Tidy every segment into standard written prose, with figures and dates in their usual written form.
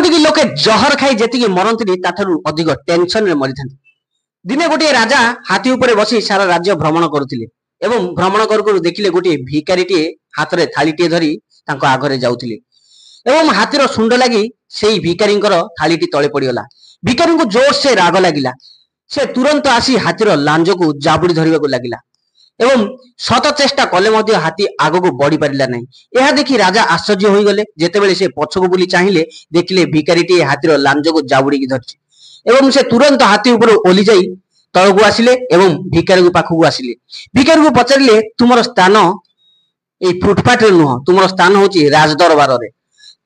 कहते कि लोके जहर खाई जी मरती अधिक टेंशन रे मरी था। दिने गोटे राजा हाथी उपरे बसी सारा राज्य भ्रमण करुले एवं भ्रमण कर देखिले गोटे भिकारी टे हाथ में थाली टे धरी आगरे जाउथिले एवं हाथीर सुंड लगी से भिकारी थाली तले पड़गला। भिकारी को जोर से राग लगिला। से तुरंत आसी हाथीर लांज को जाबुड़ी धरने लगिला एवं शत चेष्टा कले हाथी आग को बढ़ी पारा ना। यह देखी राजा आश्चर्य हो गले। जेतेबेले से पछक बुली चाहिए देखिले भिकारी टे हाथीर लांज को जाबुड़ी धरछि एवं से तुरंत हाथी ऊपर ओली जाई तल को आसिले एवं भिकारी पाखक आसिले। भिकारी को पचारे तुम स्थान ये फुटपाथ नुह, तुम स्थान हूँ राजदरबार रे।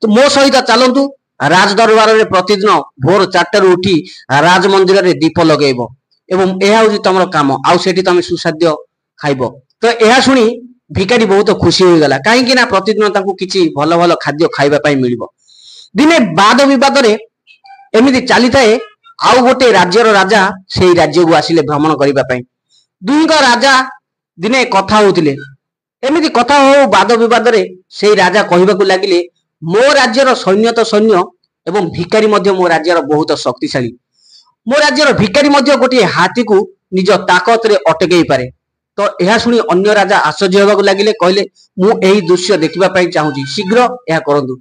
तो मो सहित चलतु राजदरबार रे प्रतिदिन भोर 4 उठी राज मंदिर रे दीप लगेब एवं यह हूँ तुम काम आउ सेठी तुम सुसाद्य खाइब। तो यह शुणी भिकारी बहुत खुशी हो गला कहीं ना प्रतिदिन ताकू किछि भल भल खाद्य खाइबा पई मिलिबो। दिने वाद विवाद रे एमिति चली थाए। आउ गोटे राज्यर राजा से राज्य को आसिले भ्रमण करबा पई। दुईक राजा दिने कथा होतिले। एमिति कथा हो वाद विवाद रे से राजा कहबाकू लागिले मो राज्यर सैन्य तो सैन्य एवं भिकारी मध्य मो राज्यर बहुत शक्तिशाली। मो राज्यर भिकारी मध्य गोटे हाथी को निज ताकत रे अटकई पारे। तो यह शुणी अन्य राजा आश्चर्य होगा लगिले कहले मु एही दृश्य देखिबा पई चाहूची, शीघ्र यह करंतु।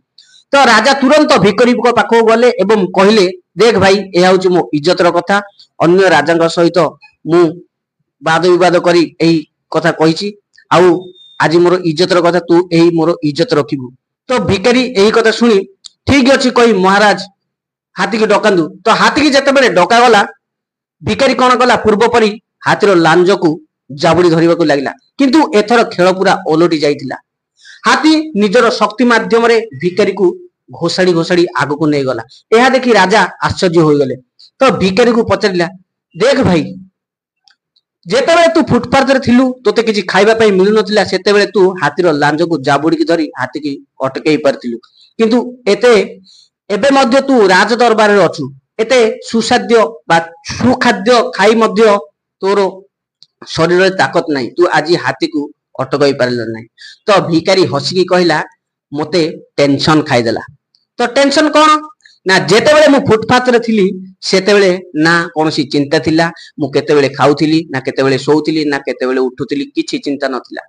तो राजा तुरंत भिकारी को पाखो गले एवं कहले देख भाई यह हूँ मो इज्जतर कथा। अन्य राजा सहित मु वाद विवाद करी एही कथा कहिची आउ आज मोर इज्जतर कथा तू एही मोर इज्जत रखिबु। तो भिकारी यही कथा शुणी ठीक अच्छी कही महाराज हाथी की डकांदु। तो हाथी की जितेबाला डका गला भिकारी कौन कला पूर्व परी हाथीर लांज को जाबुड़ी धरने को लगिला। किंतु एथर खेल पूरा ओलटी जाइतिला। हाथी निजर शक्ति माध्यम रे भिकारी को घोषाड़ी घोषाड़ी आग को नहीं गला। यह देखी राजा आश्चर्य हो गले। तो भिकारी को पचारिला देख भाई जेतेबेले तू फुटपाथ रे थिलु तोते किछि खाइबा पई मिलु नथिला सेतेबेले तू हाथीर लांज को जाबुड़ी की धरी हाथी की अटकई पारथिलु। किंतु एते एबे मध्य तू राज दरबार रे अछु एते सुसाद्य बा सुखाद्य खाई मध्य तोर शरीर रे ताकत नहीं, तू आज हाथी को अटकई पारल नहीं। तो भिकारी हसिकी कहला मते टेंशन खाइदेला। तो टेंशन कौन ना जेतेबेले मु फुटपाथ रे थिली सेतेबेले ना कोनसी चिंता थिला। मु केतेबेले खाउथिली ना केतेबेले सोउथिली ना केतेबेले उठुथिली किछि चिंता नथिला।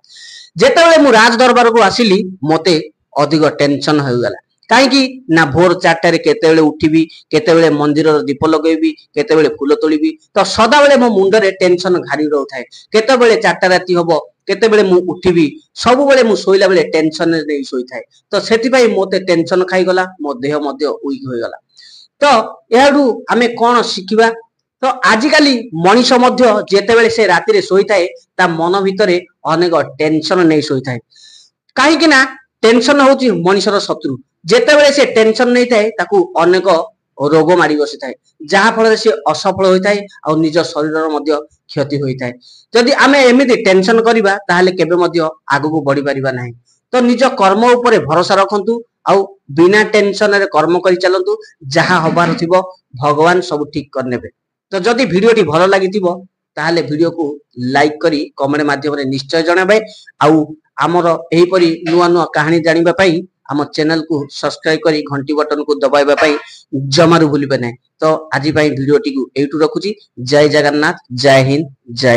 जेतेबेले मु राज दरबार को आसिली मते अधिक टेंशन हो गला कहीं ना भोर 4 रे केतेबेले उठिबी केतेबेले मंदिर दीप लगेबी केतेबेले फूल तोलिबी। तो सदा बेले मो मुंड रे टेंशन घारी रहउथाय। केतेबेले 4टा राती हबो केतेबेले मु उठिबी सब बेले मु सोइला बेले टेंशन रे सोई थाय। तो सेति पई मोते टेंशन खाई गला मो देह मध्य वीक हो गला। तो एहाडू आमे कोन शिखिबा। तो आजिकाली मनीष मध्य जेतेबेले से राती रे सोई थाय ता मन भितरे अनेक टेंशन नै सोई थाय कहीं कि ना टेंशन होची मनीषर शत्रु। जेतेबेले से टेंशन नहीं थाए ताकू अनेक रोग मारी बसी थाए जहा फल से असफल होता है और निज शरीर मध्य क्षति होता है। जदि आमे एमिति टेंशन करिबा ताहले केबे मध्य आगु बढ़ी परिबा नाही। तो निज कर्म उपरे भरोसा रखंतु आउ बिना टेंशन रे कर्म करि चलंतु। जहा हबार थिबो भगवान सब ठीक कर नेबे। तो जदि वीडियोटी भलो लागिथिबो ताहले वीडियो को लाइक करी कमेंट माध्यम रे निश्चय जणाबे। आउ हमर एही परी नुवा नुवा कहानी जानिबा पई हम चैनल को सब्सक्राइब करी घंटी बटन को दबाइबा पई जमारू भूलिबे नै। तो आज पई वीडियोटी को एटू रखुची। जय जगन्नाथ, जय हिंद, जय